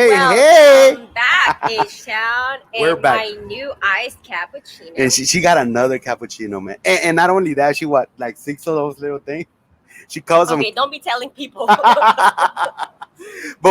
Hey. Welcome back, H-Town, We're and back. my new iced And cappuccino. she got another cappuccino, man. And not only that, she what, like six of those little things? She calls them. Okay, don't be telling people. But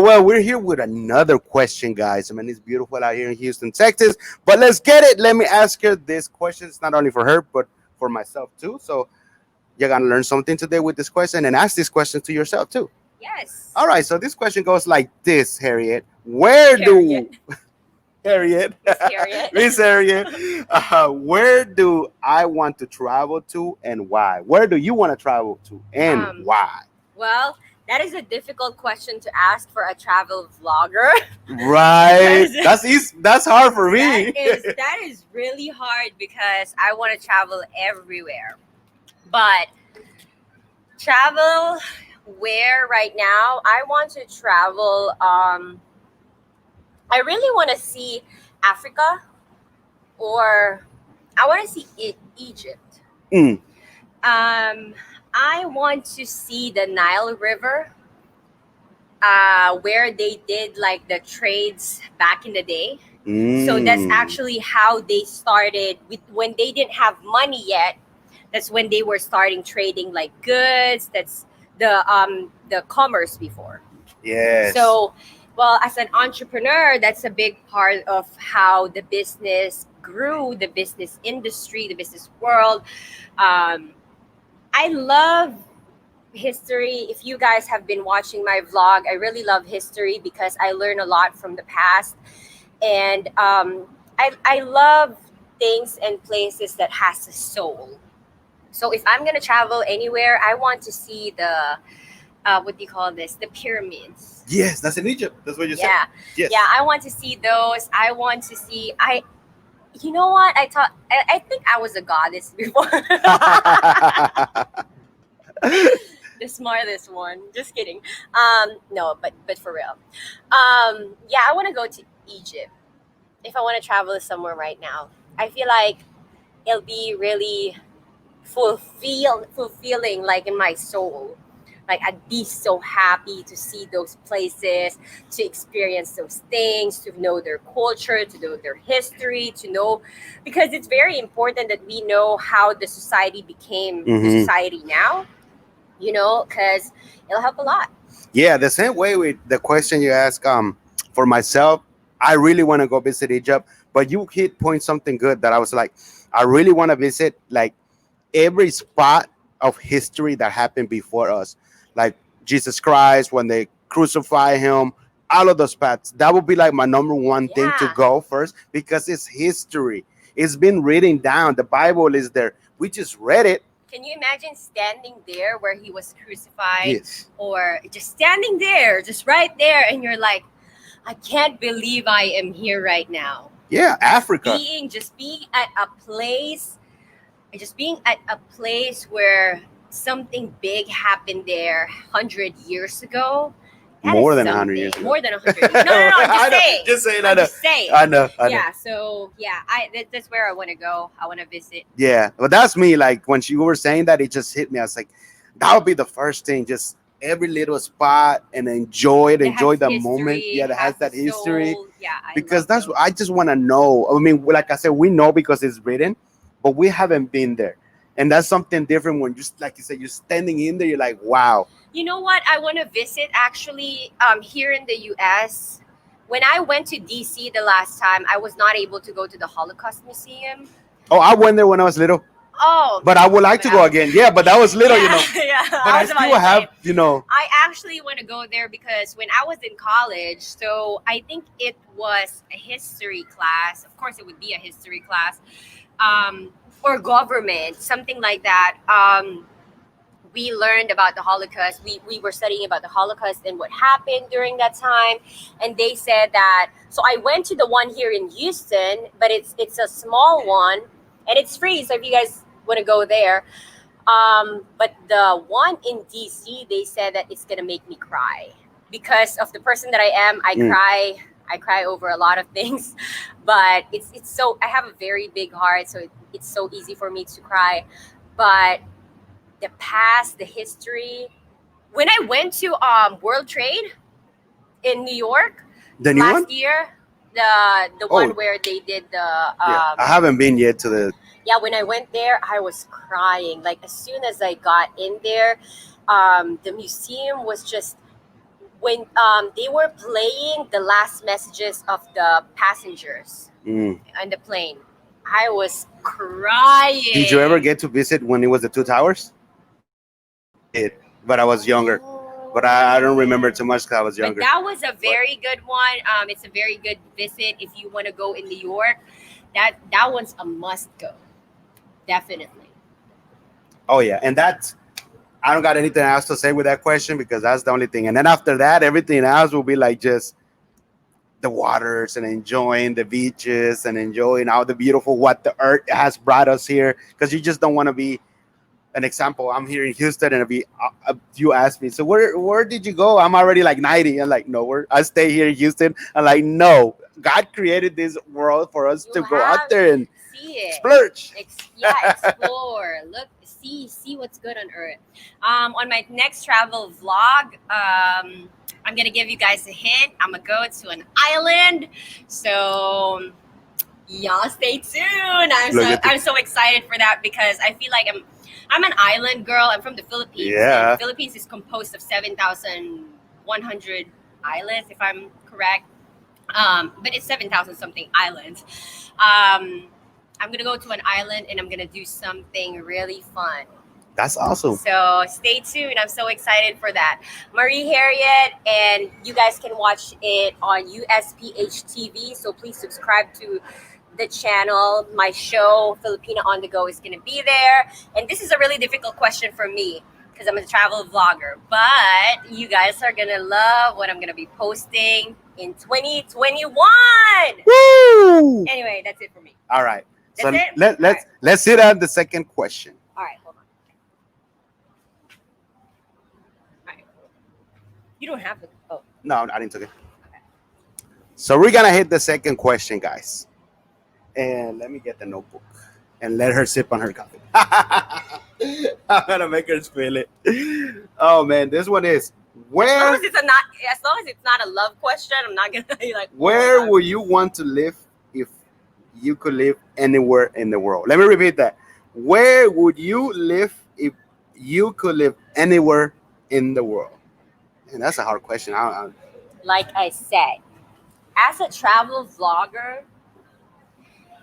well, we're here with another question, guys. I mean, it's beautiful out here in Houston, Texas. But let's get it. Let me ask her this question. It's not only for her, but for myself too. So you're gonna learn something today with this question and ask this question to yourself too. Yes, All right. So this question goes like this, Harriet. Where do Harriet, Harriet, Miss Harriet. Miss Harriet, where do I want to travel to and why? Where do you want to travel to and um, why? well, that is a difficult question to ask for a travel vlogger Right. because That's hard for that me. is really hard because I want to travel everywhere. But travel where right now? I want to travel. I really want to see Africa, or I want to see Egypt. Mm, Um, I want to see the Nile River, where they did like the trades back in the day. So that's mm. actually how they started with when they didn't have money yet. That's when they were starting trading like goods. That's the commerce before. Yes. So, well, as an entrepreneur, that's a big part of how the business grew, the business industry, the business world. Um, I love history. If you guys have been watching my vlog, I really love history because I learn a lot from the past, and I love things and places that has a soul. So if I'm gonna travel anywhere, I want to see the what do you call this? The pyramids. Yes, that's in Egypt. That's what you said. Yeah, Yes. yeah. I want to see those. I want to see. You know what? I think I was a goddess before. The smartest one. Just kidding. No, but for real. Yeah, I want to go to Egypt if I want to travel somewhere right now. I feel like it'll be really fulfilling, like in my soul. Like I'd be so happy to see those places, to experience those things, to know their culture, to know their history, to know, because it's very important that we know how the society became the Hmm. society now. Because it'll help a lot. Yeah, the same way with the question you ask. For myself, I really want to go visit Egypt, but you hit point something good that I was like, I really want to visit like every spot of history that happened before us, like Jesus Christ when they crucify him. All of those spots. That would be like my number one thing to Yeah. go first because it's history. It's been written down. The Bible is there. We just read it. Can you imagine standing there where he was crucified, Yes. or just standing there, just right there, and you're like, I can't believe I am here right now. Yeah, Africa. Just being at a place, where something big happened there 100 years ago. That is More than 100 years something ago. more than 100 years. No, no, no. I'm just I know. saying. Just saying. I I'm know. just saying. I know. I know. Yeah. So yeah, that's where I want to go. I want to visit. Yeah, but that's me. Like when you were saying that, it just hit me. I was like, that would be the first thing. Just every little spot and enjoy it, That has enjoy the moment. history, Yeah, that has has the that history. soul. Yeah, I Because love that's what those. I just want to know. I mean, like I said, we know because it's written, but we haven't been there, and that's something different. When just like you said, you're standing in there, you're like, wow. You know what? I want to visit actually here in the U.S. When I went to D.C. the last time, I was not able to go to the Holocaust Museum. Oh, I went there when I was little, Oh, but I would like but to go again. Yeah, but that was little, yeah, yeah. But I I was about still to say. have. I actually want to go there because when I was in college, so I think it was a history class. Of course, it would be a history class, or government, something like that. We learned about the Holocaust. We were studying about the Holocaust and what happened during that time. And they said that. So I went to the one here in Houston, but it's a small one, and it's free. So if you guys want to go there, but the one in DC, they said that it's gonna make me cry because of the person that I am. I Mm. cry. I cry over a lot of things, but it's so I have a very big heart, so it's so easy for me to cry. But the past, the history. When I went to World Trade in New York, The new one? last year, the one Oh, where they did the yeah. I haven't been yet to the. yeah. When I went there, I was crying. Like as soon as I got in there, the museum was just when they were playing the last messages of the passengers Mm. on the plane. I was Did you ever crying. get to visit when it was the two towers? I did, but I was younger. But I don't remember too much because I was But younger. that was a But very good one. It's a very good visit if you want to go in New York. That one's a must go. Definitely. oh yeah, and that's I don't got anything else to say with that question because that's the only thing. And then after that, everything else will be like just the waters and enjoying the beaches and enjoying all the beautiful what the earth has brought us here. Because you just don't want to be an example. I'm here in Houston, and you ask me, so where did you go? I'm already like 90. I'm like, nowhere. I stay here in Houston. I'm like, no. God created this world for us You to go out have there and see it. splurge. Yeah, explore. Look, see what's good on Earth. On my next travel vlog, I'm gonna give you guys a hint. I'm gonna go to an island. So y'all stay tuned. Look at the I'm so excited for that because I feel like I'm an island girl. I'm from the Philippines, and yeah. the Philippines is composed of 7,100 islands, if I'm correct. But it's 7,000 something islands. Um, I'm gonna go to an island and I'm gonna do something really fun. That's awesome. So stay tuned. I'm so excited for that. Marie Harriet, and you guys can watch it on USPH TV. So please subscribe to the channel. My show, Filipina on the Go, is going to be there. And this is a really difficult question for me because I'm a travel vlogger. But you guys are going to love what I'm going to be posting in 2021. Woo! Anyway, that's it for me. All right. That's So it? let's hit on the second question. All right, hold on. All right. You don't have to. Oh, No, I didn't take it. So we're gonna hit the second question, guys. And let me get the notebook and let her sip on her coffee. I'm gonna make her spill it. Oh man, this one is where as long as it's not a love question, I'm not gonna be like, oh my where God. would you want to live if you could live anywhere in the world? Let me repeat that. Where would you live if you could live anywhere in the world? And that's a hard question. Like I said, as a travel vlogger,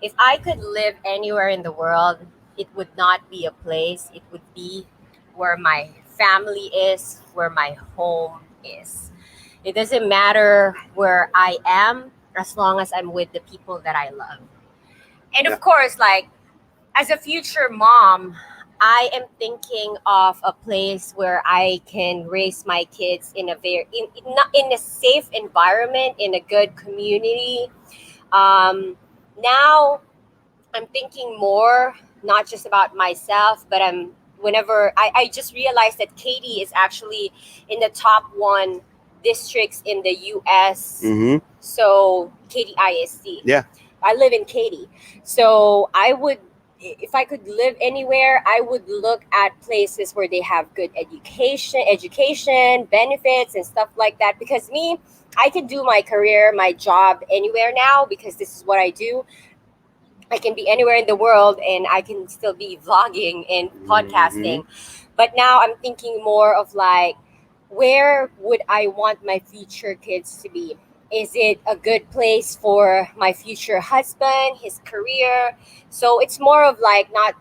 if I could live anywhere in the world, it would not be a place. It would be where my family is, where my home is. It doesn't matter where I am as long as I'm with the people that I love. And Yeah. of course, like as a future mom, I am thinking of a place where I can raise my kids in a in a safe environment, in a good community. Now I'm thinking more not just about myself, but I just realized that Katy is actually in the top one districts in the US. Mm-hmm. So Katy ISD. Yeah. I live in Katy. So if I could live anywhere, I would look at places where they have good education, benefits and stuff like that. Because me, I can do my career, my job anywhere now because this is what I do. I can be anywhere in the world and I can still be vlogging and Mm-hmm. podcasting. But now I'm thinking more of like, where would I want my future kids to be? Is it a good place for my future husband, his career? So it's more of like not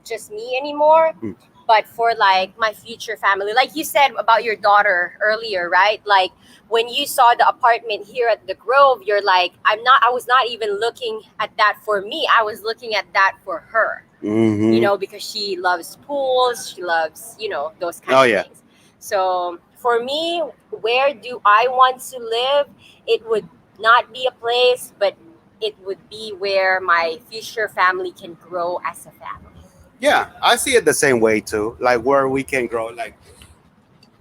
just me anymore, Mm. but for like my future family. Like you said about your daughter earlier, right? Like when you saw the apartment here at the Grove, you're like, I was not even looking at that for me. I was looking at that for her, Mm-hmm. because she loves pools, she loves, those kind Oh of yeah. things. So for me, where do I want to live? It would not be a place, but it would be where my future family can grow as a family. Yeah, I see it the same way too. Like where we can grow. Like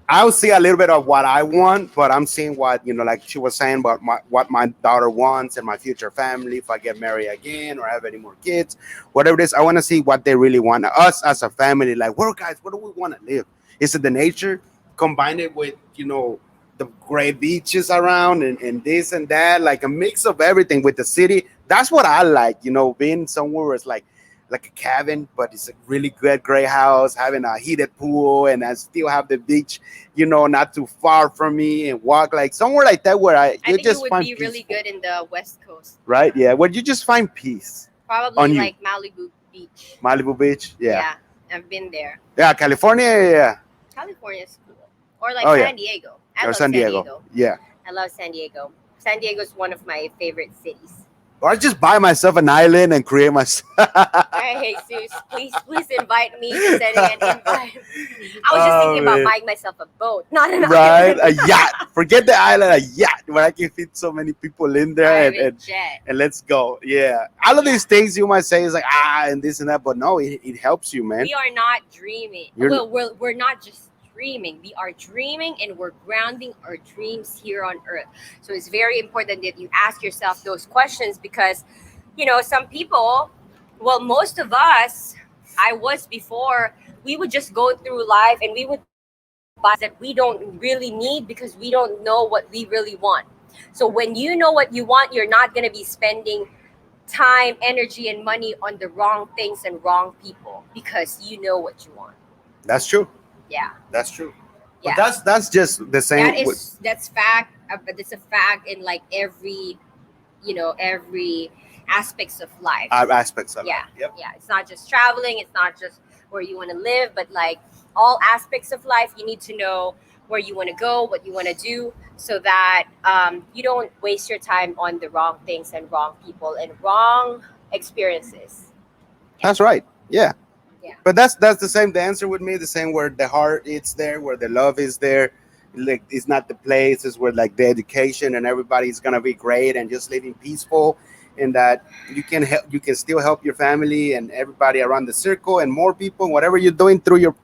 I'll see a little bit of what I want, but I'm seeing what like she was saying about what my daughter wants and my future family. If I get married again or have any more kids, whatever it is, I want to see what they really want. Us as a family, like, well, guys, what do we want to live? Is it the nature? Combine it with the great beaches around and this and that, like a mix of everything with the city. That's what I like, being somewhere where it's like a cabin, but it's a really good great house, having a heated pool, and I still have the beach, not too far from me, and walk like somewhere like that where I you think you just would find be really peaceful, good in the West Coast. right? Yeah, where you just find peace Probably on you. like Malibu Beach. Malibu Beach, yeah, Yeah, I've been there. yeah, California, yeah, yeah. California's cool. Or like Oh yeah, San Diego. I or love San San Diego, Diego. yeah. I love San Diego. San Diego is one of my favorite cities. Or I just buy myself an island and create my. Hey, Jesus, please invite me. Just sending an invite. I was just Oh thinking about man. buying myself a boat, not an Right, island. a yacht. Forget the island, a yacht where I can fit so many people in there, and, Private and, jet. and let's go. Yeah, all of Yeah. these things you might say is like and this and that, but no, it helps you, man. We are not dreaming. You're Well, we're not just dreaming. We are dreaming and we're grounding our dreams here on earth. So it's very important that you ask yourself those questions because, some people, well, most of us, I was before, we would just go through life and we would buy things that we don't really need because we don't know what we really want. So when you know what you want, you're not going to be spending time, energy, and money on the wrong things and wrong people because you know what you want. That's true. Yeah, That's true. But yeah. that's just the same. That's fact. But it's a fact in like every aspects of life. Aspects of Yeah, it. Yep. yeah. It's not just traveling. It's not just where you want to live, but like all aspects of life, you need to know where you want to go, what you want to do, so that you don't waste your time on the wrong things and wrong people and wrong experiences. That's right. Yeah. Yeah. But that's the same. The answer with me, the same where the heart is there, where the love is there. Like it's not the place, it's where like the education and everybody's gonna be great and just living peaceful, and that you can still help your family and everybody around the circle and more people. Whatever you're doing through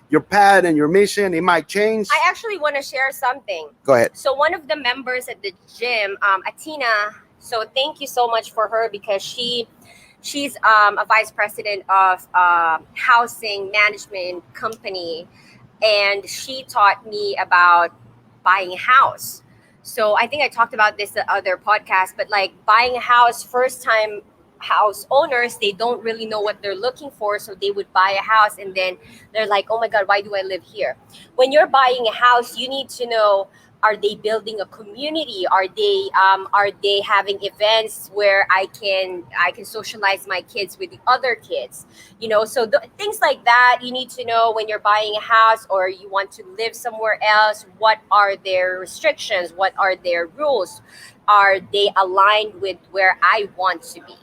your path and your mission, it might change. I actually want to share something. Go ahead. So one of the members at the gym, Atina. So thank you so much for her because she's a vice president of housing management company, and she taught me about buying a house. So I think I talked about this at other podcasts, but like buying a house, first time house owners, they don't really know what they're looking for, so they would buy a house and then they're like, oh my god, why do I live here? When you're buying a house, you need to know, are they building a community? Are they having events where I can socialize my kids with the other kids? So things like that you need to know when you're buying a house or you want to live somewhere else. What are their restrictions? What are their rules? Are they aligned with where I want to be?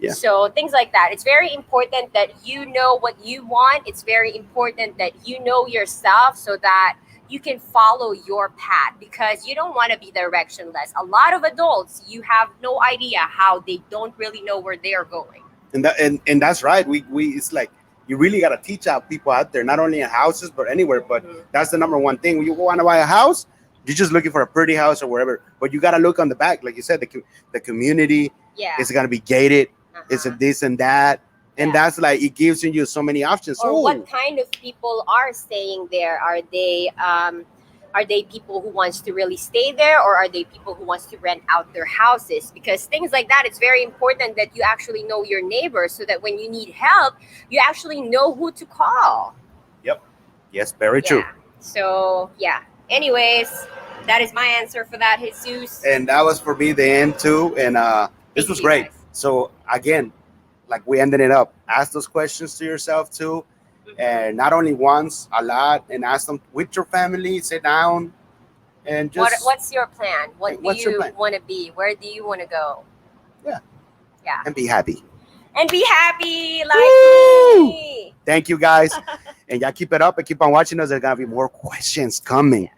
Yeah. So things like that. It's very important that you know what you want. It's very important that you know yourself so that you can follow your path because you don't want to be directionless. A lot of adults, you have no idea how they don't really know where they're going. And that's right. We it's like you really gotta teach out people out there, not only in houses but anywhere. But Mhm. that's the number one thing. When you want to buy a house, you're just looking for a pretty house or wherever. But you gotta look on the back, like you said, the community Yeah. is gonna be gated. It's a Uh-huh. this and that, and Yeah. that's like it gives you so many options. Or Ooh, what kind of people are staying there? Are they people who wants to really stay there, or are they people who wants to rent out their houses? Because things like that, it's very important that you actually know your neighbors so that when you need help, you actually know who to call. yep, yes, very true. Yeah. So yeah. Anyways, that is my answer for that, Jesus. And that was for me the end too. And this Thank was you, great. guys. So again, like we ended it up. Ask those questions to yourself too, Mhm. and not only once, a lot, and ask them with your family. Sit down and just What's your plan? What do what's your you plan? want to be? Where do you want to go? Yeah, Yeah. and be happy. And be happy like Woo! me. Thank you guys, and y'all keep it up and keep on watching us. There's gonna be more questions coming.